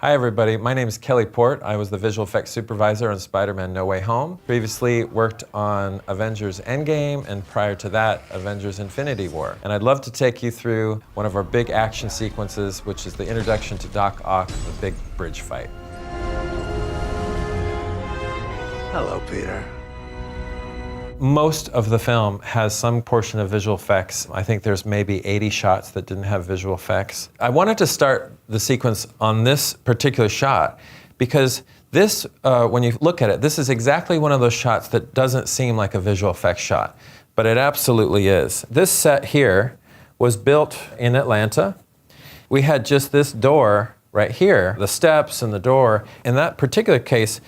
Hi everybody, my name is Kelly Port. I was the visual effects supervisor on Spider-Man No Way Home. Previously worked on Avengers Endgame and prior to that, Avengers Infinity War. And I'd love to take you through one of our big action sequences, which is the introduction to Doc Ock, the big bridge fight. Hello, Peter. Most of the film has some portion of visual effects. I think there's maybe 80 shots that didn't have visual effects. I wanted to start the sequence on this particular shot because this, when you look at it, this is exactly one of those shots that doesn't seem like a visual effects shot, but it absolutely is. This set here was built in Atlanta. We had just this door right here, the steps and the door. In that particular case,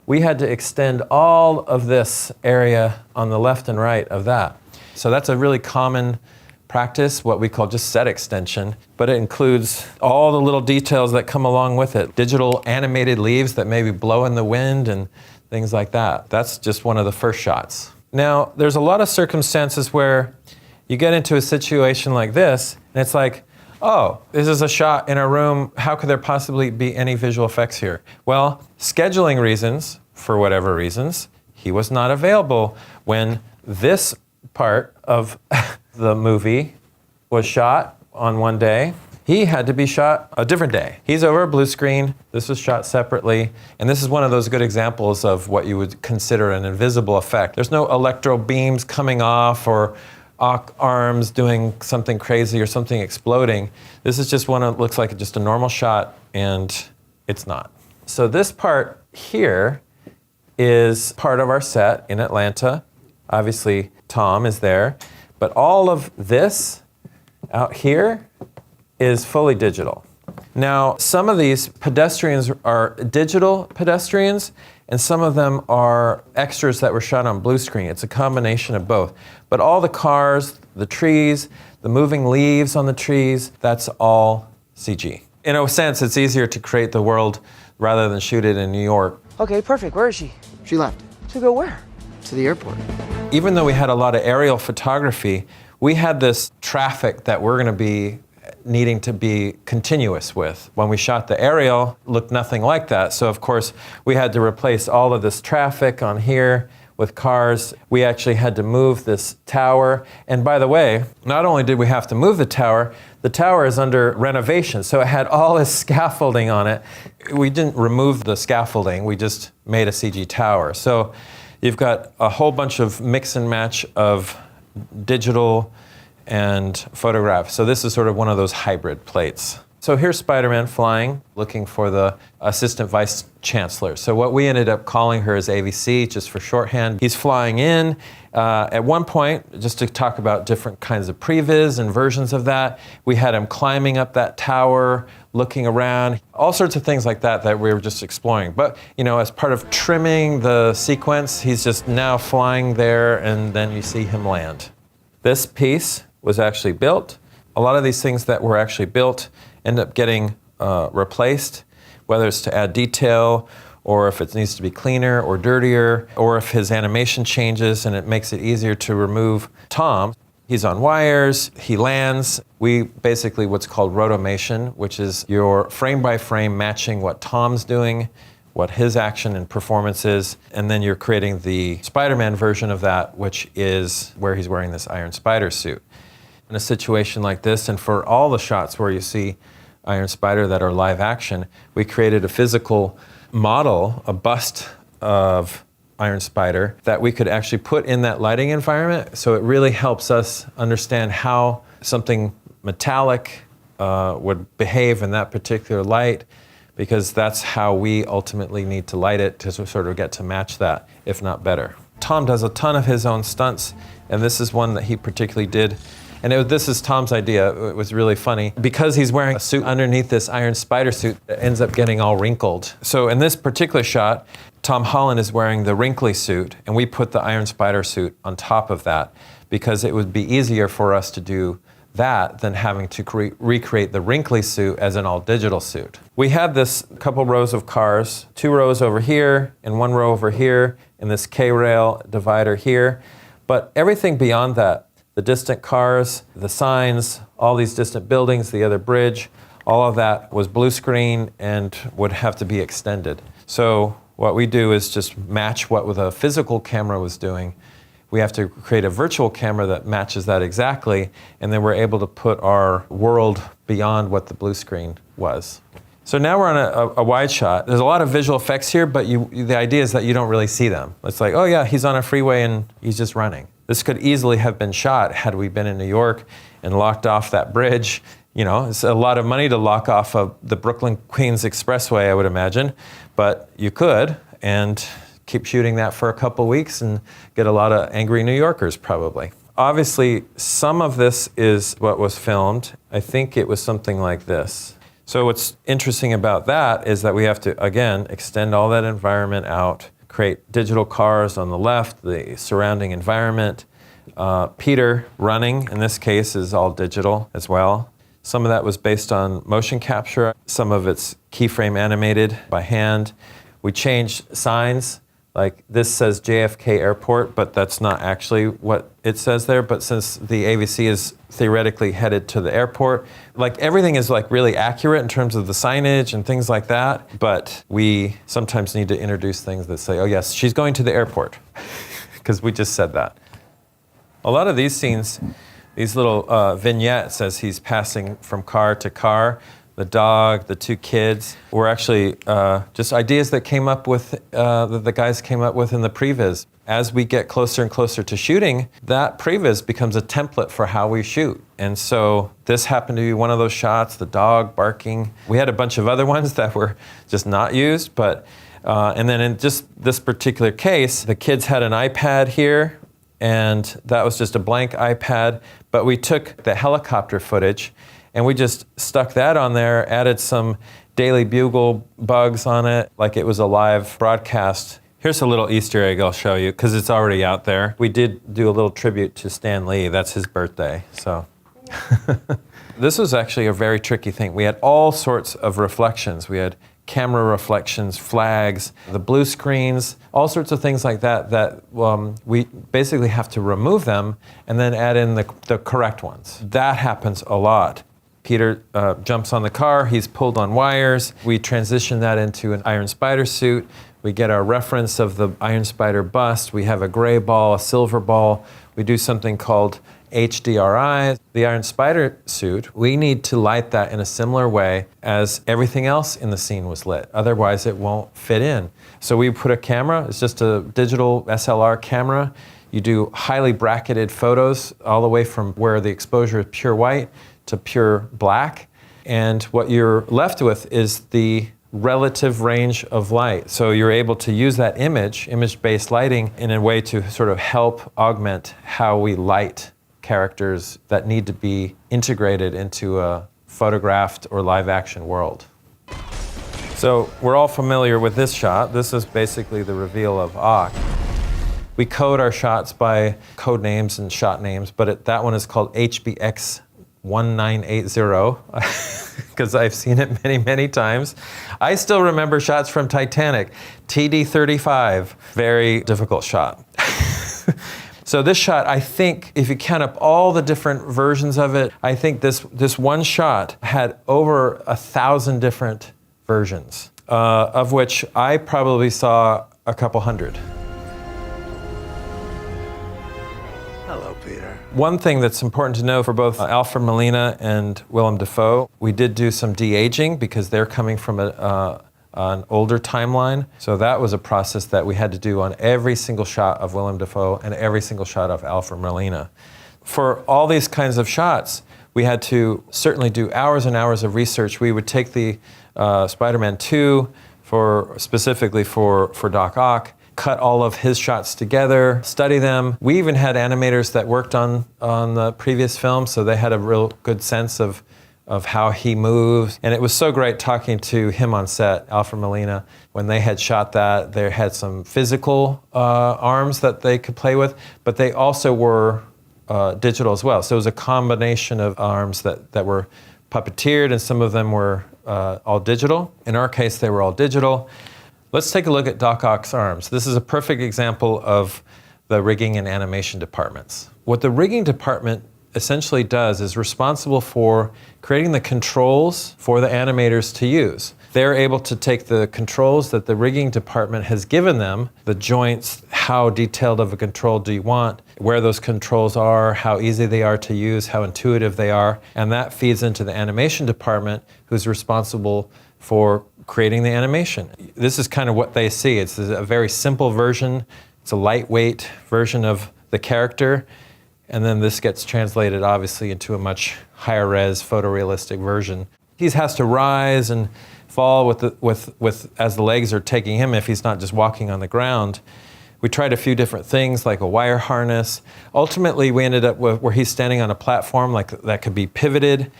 we had to extend all of this area on the left and right of that. So that's a really common practice, what we call just set extension, but it includes all the little details that come along with it. Digital animated leaves that maybe blow in the wind and things like that. That's just one of the first shots. Now, there's a lot of circumstances where you get into a situation like this, and it's like, oh, this is a shot in a room, how could there possibly be any visual effects here? Well, scheduling reasons, for whatever reasons, he was not available when this part of the movie was shot on one day. He had to be shot a different day. He's over a blue screen, this was shot separately, and this is one of those good examples of what you would consider an invisible effect. There's no electro beams coming off or arms doing something crazy or something exploding. This is just one that looks like just a normal shot, and it's not. So this part here is part of our set in Atlanta. Obviously, Tom is there, but all of this out here is fully digital. Now, some of these pedestrians are digital pedestrians, and some of them are extras that were shot on blue screen. It's a combination of both. But all the cars, the trees, the moving leaves on the trees, that's all CG. In a sense, it's easier to create the world rather than shoot it in New York. Okay, perfect. Where is she? She left. To go where? To the airport. Even though we had a lot of aerial photography, we had this traffic that we're going to be needing to be continuous with. When we shot the aerial, it looked nothing like that. So of course, we had to replace all of this traffic on here with cars. We actually had to move this tower. And by the way, not only did we have to move the tower is under renovation. So it had all this scaffolding on it. We didn't remove the scaffolding, we just made a CG tower. So you've got a whole bunch of mix and match of digital and photograph. So this is sort of one of those hybrid plates. So here's Spider-Man flying, looking for the Assistant Vice Chancellor. So what we ended up calling her is AVC, just for shorthand. He's flying in. At one point, just to talk about different kinds of previs and versions of that, we had him climbing up that tower, looking around, all sorts of things like that that we were just exploring. But, you know, as part of trimming the sequence, he's just now flying there, and then you see him land. This piece was actually built. A lot of these things that were actually built end up getting replaced, whether it's to add detail or if it needs to be cleaner or dirtier, or if his animation changes and it makes it easier to remove Tom. He's on wires, he lands. We basically what's called rotomation, which is your frame by frame matching what Tom's doing, what his action and performance is, and then you're creating the Spider-Man version of that, which is where he's wearing this Iron Spider suit. In a situation like this, and for all the shots where you see Iron Spider that are live action, we created a physical model, a bust of Iron Spider that we could actually put in that lighting environment. So it really helps us understand how something metallic would behave in that particular light, because that's how we ultimately need to light it to sort of get to match that, if not better. Tom does a ton of his own stunts, and this is one that he particularly did. And this is Tom's idea. It was really funny. Because he's wearing a suit underneath this Iron Spider suit, it ends up getting all wrinkled. So in this particular shot, Tom Holland is wearing the wrinkly suit, and we put the Iron Spider suit on top of that because it would be easier for us to do that than having to recreate the wrinkly suit as an all-digital suit. We had this couple rows of cars, 2 rows over here and 1 row over here, and this K-rail divider here. But everything beyond that, the distant cars, the signs, all these distant buildings, the other bridge, all of that was blue screen and would have to be extended. So what we do is just match what a physical camera was doing. We have to create a virtual camera that matches that exactly, and then we're able to put our world beyond what the blue screen was. So now we're on a wide shot. There's a lot of visual effects here, but the idea is that you don't really see them. It's like, oh yeah, he's on a freeway and he's just running. This could easily have been shot had we been in New York and locked off that bridge. You know, it's a lot of money to lock off of the Brooklyn-Queens Expressway, I would imagine, but you could, and keep shooting that for a couple weeks and get a lot of angry New Yorkers probably. Obviously, some of this is what was filmed. I think it was something like this. So what's interesting about that is that we have to, again, extend all that environment out, create digital cars on the left, the surrounding environment. Peter running, in this case, is all digital as well. Some of that was based on motion capture. Some of it's keyframe animated by hand. We changed signs. Like this says JFK Airport, but that's not actually what it says there. But since the AVC is theoretically headed to the airport, like everything is like really accurate in terms of the signage and things like that. But we sometimes need to introduce things that say, oh yes, she's going to the airport, because we just said that. A lot of these scenes, these little vignettes as he's passing from car to car, the dog, the two kids, were actually just ideas that came up with, that the guys came up with in the previs. As we get closer and closer to shooting, that previs becomes a template for how we shoot. And so this happened to be one of those shots, the dog barking. We had a bunch of other ones that were just not used, but, and then in just this particular case, the kids had an iPad here, and that was just a blank iPad, but we took the helicopter footage and we just stuck that on there, added some Daily Bugle bugs on it, like it was a live broadcast. Here's a little Easter egg I'll show you, because it's already out there. We did do a little tribute to Stan Lee. That's his birthday, so. This was actually a very tricky thing. We had all sorts of reflections. We had camera reflections, flags, the blue screens, all sorts of things like that, that we basically have to remove them and then add in the correct ones. That happens a lot. Peter jumps on the car, he's pulled on wires. We transition that into an Iron Spider suit. We get our reference of the Iron Spider bust. We have a gray ball, a silver ball. We do something called HDRI. The Iron Spider suit, we need to light that in a similar way as everything else in the scene was lit. Otherwise, it won't fit in. So we put a camera, it's just a digital SLR camera. You do highly bracketed photos all the way from where the exposure is pure white to pure black. And what you're left with is the relative range of light. So you're able to use that image-based lighting in a way to sort of help augment how we light characters that need to be integrated into a photographed or live action world. So we're all familiar with this shot. This is basically the reveal of Ock. We code our shots by code names and shot names, but that one is called HBX 1980, because I've seen it many, many times. I still remember shots from Titanic, TD-35, very difficult shot. So this shot, I think, if you count up all the different versions of it, I think this one shot had over 1,000 different versions, of which I probably saw a couple hundred. Hello, Peter. One thing that's important to know for both Alfred Molina and Willem Dafoe, we did do some de-aging because they're coming from an older timeline. So that was a process that we had to do on every single shot of Willem Dafoe and every single shot of Alfred Molina. For all these kinds of shots, we had to certainly do hours and hours of research. We would take the Spider-Man 2 specifically for Doc Ock, cut all of his shots together, study them. We even had animators that worked on the previous film, so they had a real good sense of how he moves. And it was so great talking to him on set, Alfred Molina. When they had shot that, they had some physical arms that they could play with, but they also were digital as well. So it was a combination of arms that were puppeteered, and some of them were all digital. In our case, they were all digital. Let's take a look at Doc Ock's arms. This is a perfect example of the rigging and animation departments. What the rigging department essentially does is responsible for creating the controls for the animators to use. They're able to take the controls that the rigging department has given them, the joints, how detailed of a control do you want, where those controls are, how easy they are to use, how intuitive they are, and that feeds into the animation department, who's responsible for creating the animation. This is kind of what they see. It's a very simple version. It's a lightweight version of the character, and then this gets translated obviously into a much higher res photorealistic version. He has to rise and fall with as the legs are taking him if he's not just walking on the ground. We tried a few different things like a wire harness. Ultimately, we ended up where he's standing on a platform like that could be pivoted.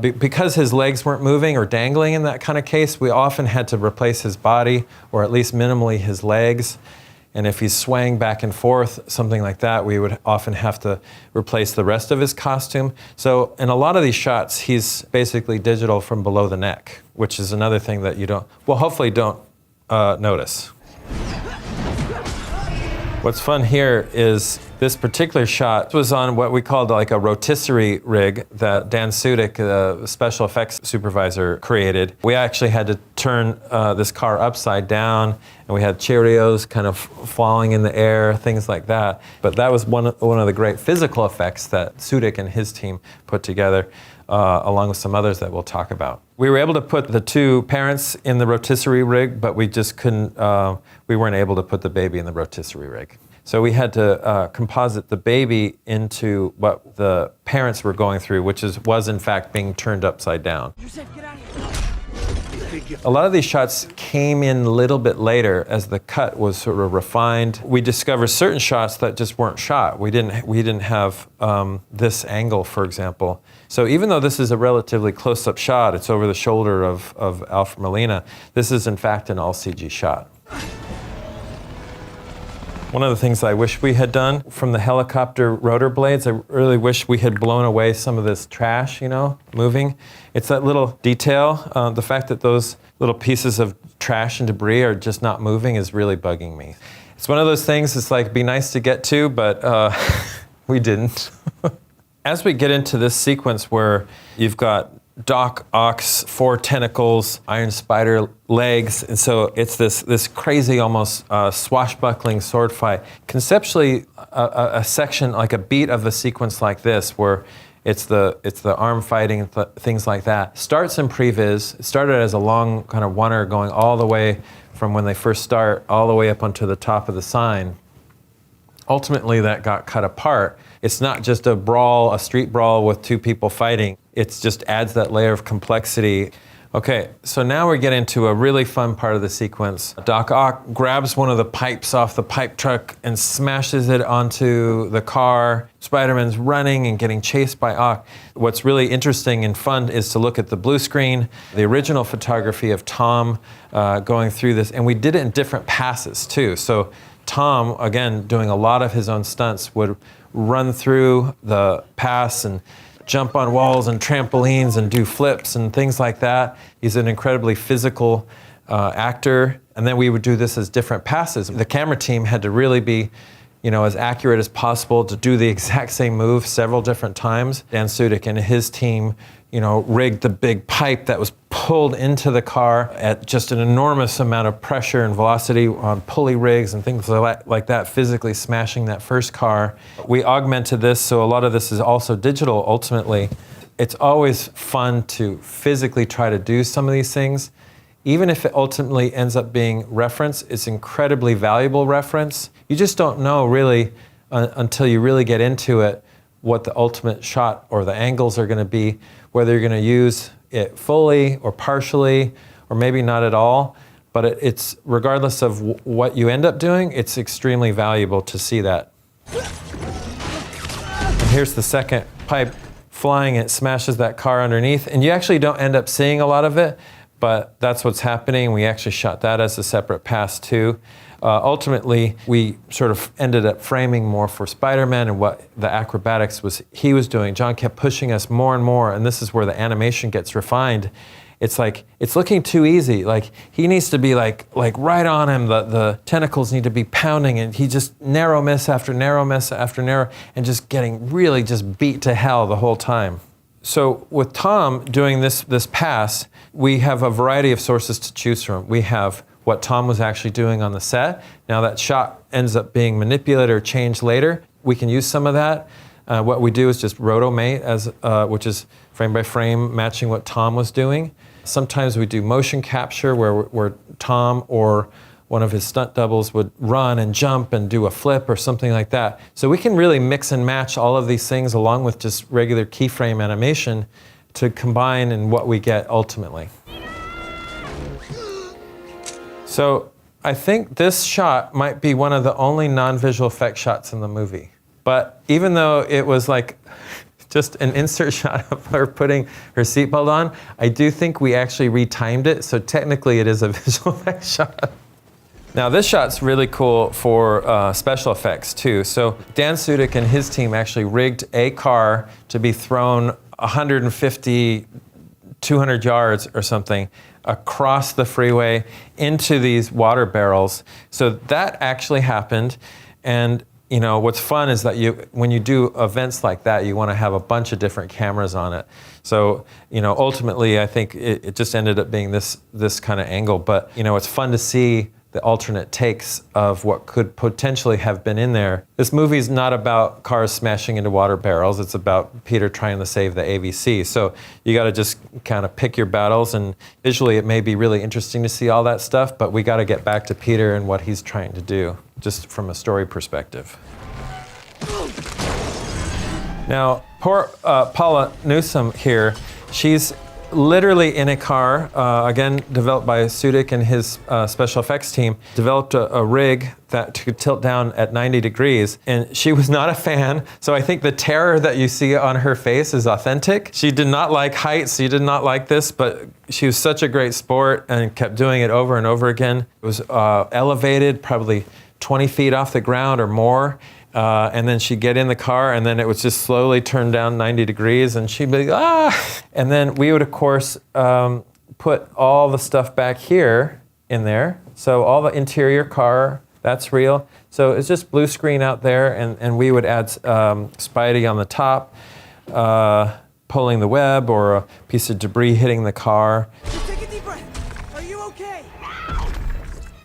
Because his legs weren't moving or dangling in that kind of case, we often had to replace his body or at least minimally his legs. And if he's swaying back and forth, something like that, we would often have to replace the rest of his costume. So in a lot of these shots, he's basically digital from below the neck, which is another thing that you hopefully don't notice. What's fun here is this particular shot was on what we called like a rotisserie rig that Dan Sudik, the special effects supervisor, created. We actually had to turn this car upside down, and we had Cheerios kind of falling in the air, things like that. But that was one of the great physical effects that Sudik and his team put together, along with some others that we'll talk about. We were able to put the two parents in the rotisserie rig, but we just couldn't, we weren't able to put the baby in the rotisserie rig. So we had to composite the baby into what the parents were going through, which was in fact being turned upside down. A lot of these shots came in a little bit later as the cut was sort of refined. We discovered certain shots that just weren't shot. We didn't have this angle, for example. So even though this is a relatively close-up shot, it's over the shoulder of Alfred Molina, this is in fact an all CG shot. One of the things I wish we had done from the helicopter rotor blades, I really wish we had blown away some of this trash, moving. It's that little detail. The fact that those little pieces of trash and debris are just not moving is really bugging me. It's one of those things, it's like, be nice to get to, but we didn't. As we get into this sequence where you've got Doc Ock's 4 tentacles, Iron Spider legs, and so it's this crazy, almost swashbuckling sword fight. Conceptually, a section, like a beat of a sequence like this, where it's the arm fighting and things like that, starts in previs. It started as a long kind of oneer going all the way from when they first start all the way up onto the top of the sign. Ultimately, that got cut apart. It's not just a brawl, a street brawl with 2 people fighting. It just adds that layer of complexity. Okay, so now we get into a really fun part of the sequence. Doc Ock grabs one of the pipes off the pipe truck and smashes it onto the car. Spider-Man's running and getting chased by Ock. What's really interesting and fun is to look at the blue screen, the original photography of Tom going through this, and we did it in different passes too. So Tom, again, doing a lot of his own stunts, would run through the pass and jump on walls and trampolines and do flips and things like that. He's an incredibly physical actor. And then we would do this as different passes. The camera team had to really be, as accurate as possible to do the exact same move several different times. Dan Sudik and his team, rigged the big pipe that was pulled into the car at just an enormous amount of pressure and velocity on pulley rigs and things like that, physically smashing that first car. We augmented this, so a lot of this is also digital ultimately. It's always fun to physically try to do some of these things. Even if it ultimately ends up being reference, it's incredibly valuable reference. You just don't know really until you really get into it what the ultimate shot or the angles are going to be, whether you're going to use it fully or partially or maybe not at all. But it's regardless of what you end up doing, it's extremely valuable to see that. And here's the second pipe flying, it smashes that car underneath, and you actually don't end up seeing a lot of it, but that's what's happening. We actually shot that as a separate pass too. Ultimately, we sort of ended up framing more for Spider-Man and what the acrobatics he was doing. John kept pushing us more and more, and this is where the animation gets refined. it's like, it's looking too easy. Like, he needs to be like right on him. The tentacles need to be pounding, and he just narrow miss after narrow miss after narrow, and just getting really just beat to hell the whole time. So with Tom doing this pass, we have a variety of sources to choose from. We have what Tom was actually doing on the set. Now that shot ends up being manipulated or changed later. We can use some of that. What we do is just rotomate, which is frame by frame matching what Tom was doing. Sometimes we do motion capture where Tom or one of his stunt doubles would run and jump and do a flip or something like that. So we can really mix and match all of these things along with just regular keyframe animation to combine in what we get ultimately. So I think this shot might be one of the only non-visual effect shots in the movie. But even though it was like just an insert shot of her putting her seatbelt on, I do think we actually retimed it, so technically it is a visual effects shot. Now this shot's really cool for special effects too. So Dan Sudik and his team actually rigged a car to be thrown 150, 200 yards or something across the freeway into these water barrels. So that actually happened. And you know, what's fun is that when you do events like that, you want to have a bunch of different cameras on it. So, you know, ultimately, I think it just ended up being this kind of angle. But, you know, it's fun to see the alternate takes of what could potentially have been in there. This movie's not about cars smashing into water barrels. It's about Peter trying to save the AVC. So you got to just kind of pick your battles, and visually it may be really interesting to see all that stuff, but we got to get back to Peter and what he's trying to do, just from a story perspective. Now, poor Paula Newsome here, she's literally in a car, again, developed by Sudik and his special effects team, developed a rig that could tilt down at 90 degrees, and she was not a fan, so I think the terror that you see on her face is authentic. She did not like heights, she did not like this, but she was such a great sport and kept doing it over and over again. It was elevated, probably 20 feet off the ground or more, and then she'd get in the car, and then it would just slowly turn down 90 degrees, and she'd be like, ah! And then we would, of course, put all the stuff back here in there. So all the interior car, that's real. So it's just blue screen out there, and we would add Spidey on the top, pulling the web or a piece of debris hitting the car. Take a deep breath. Are you okay?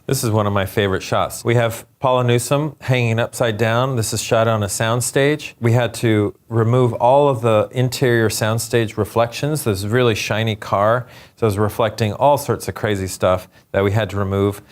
This is one of my favorite shots. We have Paula Newsome hanging upside down. This is shot on a soundstage. We had to remove all of the interior soundstage reflections. This really shiny car, so it was reflecting all sorts of crazy stuff that we had to remove,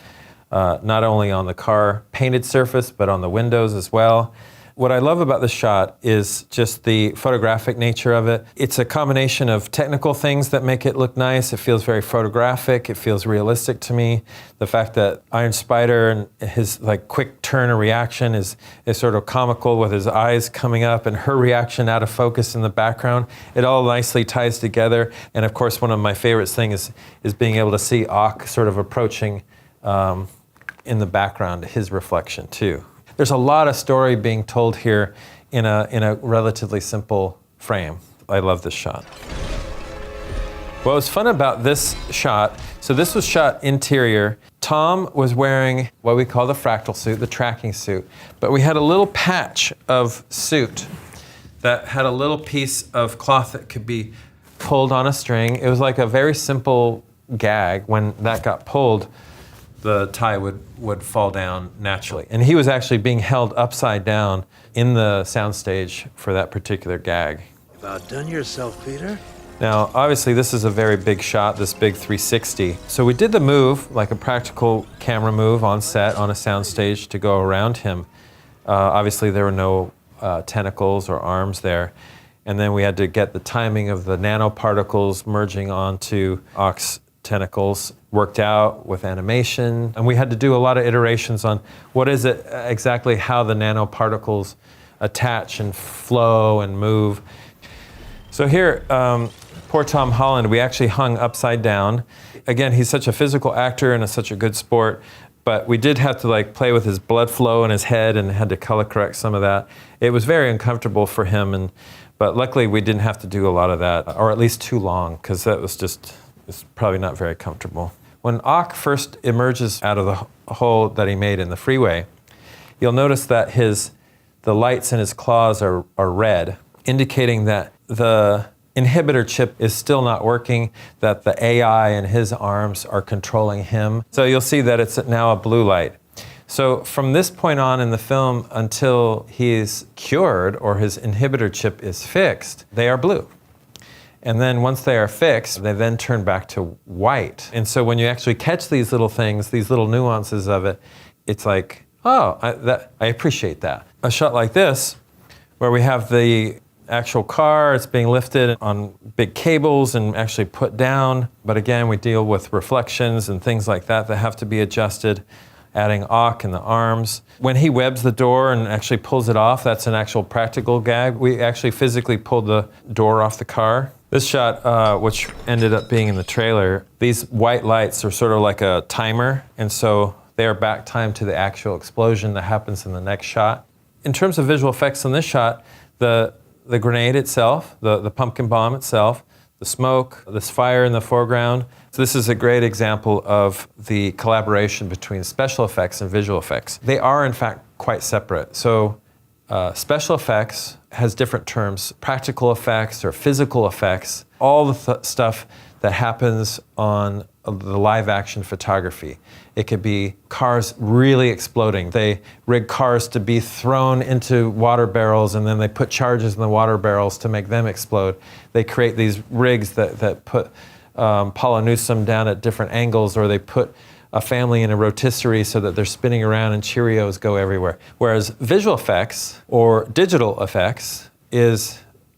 not only on the car painted surface, but on the windows as well. What I love about this shot is just the photographic nature of it. It's a combination of technical things that make it look nice. It feels very photographic. It feels realistic to me. The fact that Iron Spider and his like quick turn of reaction is sort of comical with his eyes coming up and her reaction out of focus in the background. It all nicely ties together. And of course, one of my favorite things is being able to see Ock sort of approaching in the background, his reflection too. There's a lot of story being told here in a relatively simple frame. I love this shot. What was fun about this shot, so this was shot interior. Tom was wearing what we call the fractal suit, the tracking suit, but we had a little patch of suit that had a little piece of cloth that could be pulled on a string. It was like a very simple gag. When that got pulled, the tie would fall down naturally. And he was actually being held upside down in the soundstage for that particular gag. You've outdone yourself, Peter. Now, obviously, this is a very big shot, this big 360. So we did the move, like a practical camera move on set, on a soundstage to go around him. Obviously, there were no tentacles or arms there. And then we had to get the timing of the nanoparticles merging onto Ock's tentacles worked out with animation, and we had to do a lot of iterations on what is it exactly, how the nanoparticles attach and flow and move. So here, poor Tom Holland, we actually hung upside down. Again, he's such a physical actor and such a good sport, but we did have to like play with his blood flow in his head and had to color correct some of that. It was very uncomfortable for him, but luckily we didn't have to do a lot of that, or at least too long, because that was just It's probably not very comfortable. When Ock first emerges out of the hole that he made in the freeway, you'll notice that the lights in his claws are red, indicating that the inhibitor chip is still not working, that the AI in his arms are controlling him. So you'll see that it's now a blue light. So from this point on in the film until he's cured or his inhibitor chip is fixed, they are blue. And then once they are fixed, they then turn back to white. And so when you actually catch these little things, these little nuances of it, it's like, oh, I appreciate that. A shot like this, where we have the actual car, it's being lifted on big cables and actually put down. But again, we deal with reflections and things like that have to be adjusted, adding Ock in the arms. When he webs the door and actually pulls it off, that's an actual practical gag. We actually physically pulled the door off the car. This shot, which ended up being in the trailer, these white lights are sort of like a timer, and so they are back timed to the actual explosion that happens in the next shot. In terms of visual effects on this shot, the grenade itself, the pumpkin bomb itself, the smoke, this fire in the foreground. So this is a great example of the collaboration between special effects and visual effects. They are, in fact, quite separate. So special effects has different terms, practical effects or physical effects, all the stuff that happens on the live action photography. It could be cars really exploding. They rig cars to be thrown into water barrels and then they put charges in the water barrels to make them explode. They create these rigs that put Polyneucum down at different angles, or they put a family in a rotisserie so that they're spinning around and Cheerios go everywhere. Whereas visual effects or digital effects is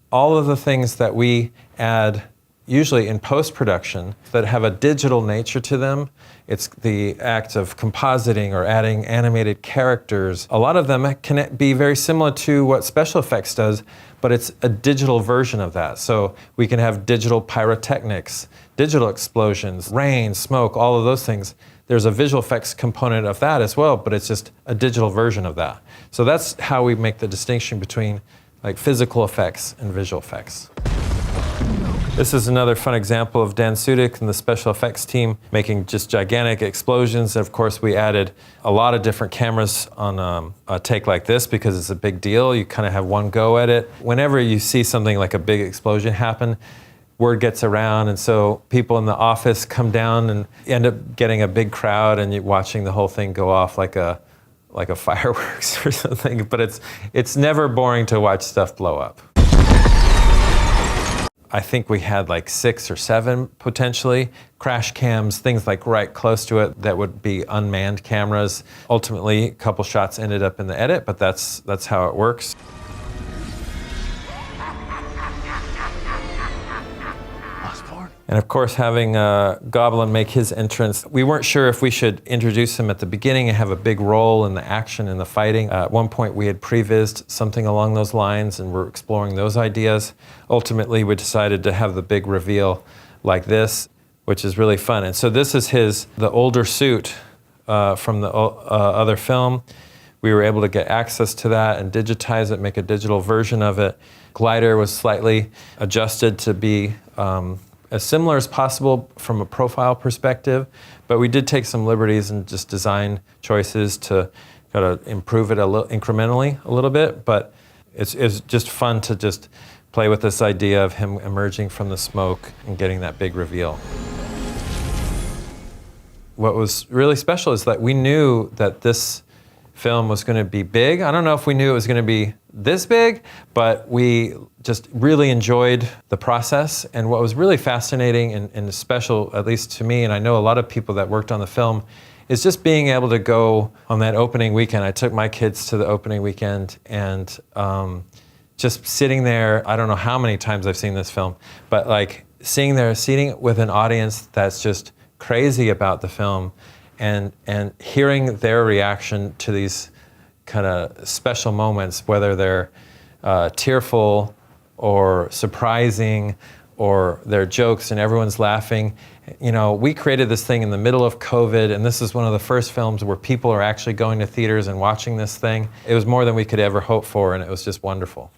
all of the things that we add usually in post-production that have a digital nature to them. It's the act of compositing or adding animated characters. A lot of them can be very similar to what special effects does, but it's a digital version of that. So we can have digital pyrotechnics, digital explosions, rain, smoke, all of those things. There's a visual effects component of that as well, but it's just a digital version of that. So that's how we make the distinction between like physical effects and visual effects. This is another fun example of Dan Sudik and the special effects team making just gigantic explosions. And of course, we added a lot of different cameras on a take like this because it's a big deal. You kind of have one go at it. Whenever you see something like a big explosion happen, word gets around, and so people in the office come down and end up getting a big crowd, and you're watching the whole thing go off like a fireworks or something. But it's never boring to watch stuff blow up. I think we had like 6 or 7 potentially crash cams, things like right close to it that would be unmanned cameras. Ultimately, a couple shots ended up in the edit, but that's how it works. And of course, having Goblin make his entrance, we weren't sure if we should introduce him at the beginning and have a big role in the action and the fighting. At one point, we had prevised something along those lines, and we're exploring those ideas. Ultimately, we decided to have the big reveal like this, which is really fun. And so this is the older suit from the other film. We were able to get access to that and digitize it, make a digital version of it. Glider was slightly adjusted to be as similar as possible from a profile perspective, but we did take some liberties and just design choices to kind of improve it incrementally a little bit, but it's just fun to just play with this idea of him emerging from the smoke and getting that big reveal. What was really special is that we knew that this film was going to be big. I don't know if we knew it was going to be this big, but we just really enjoyed the process. And what was really fascinating and special, at least to me, and I know a lot of people that worked on the film, is just being able to go on that opening weekend. I took my kids to the opening weekend, and just sitting there, I don't know how many times I've seen this film, but like sitting with an audience that's just crazy about the film, and hearing their reaction to these kind of special moments, whether they're tearful or surprising or they're jokes and everyone's laughing. You know, we created this thing in the middle of COVID, and this is one of the first films where people are actually going to theaters and watching this thing. It was more than we could ever hope for, and it was just wonderful.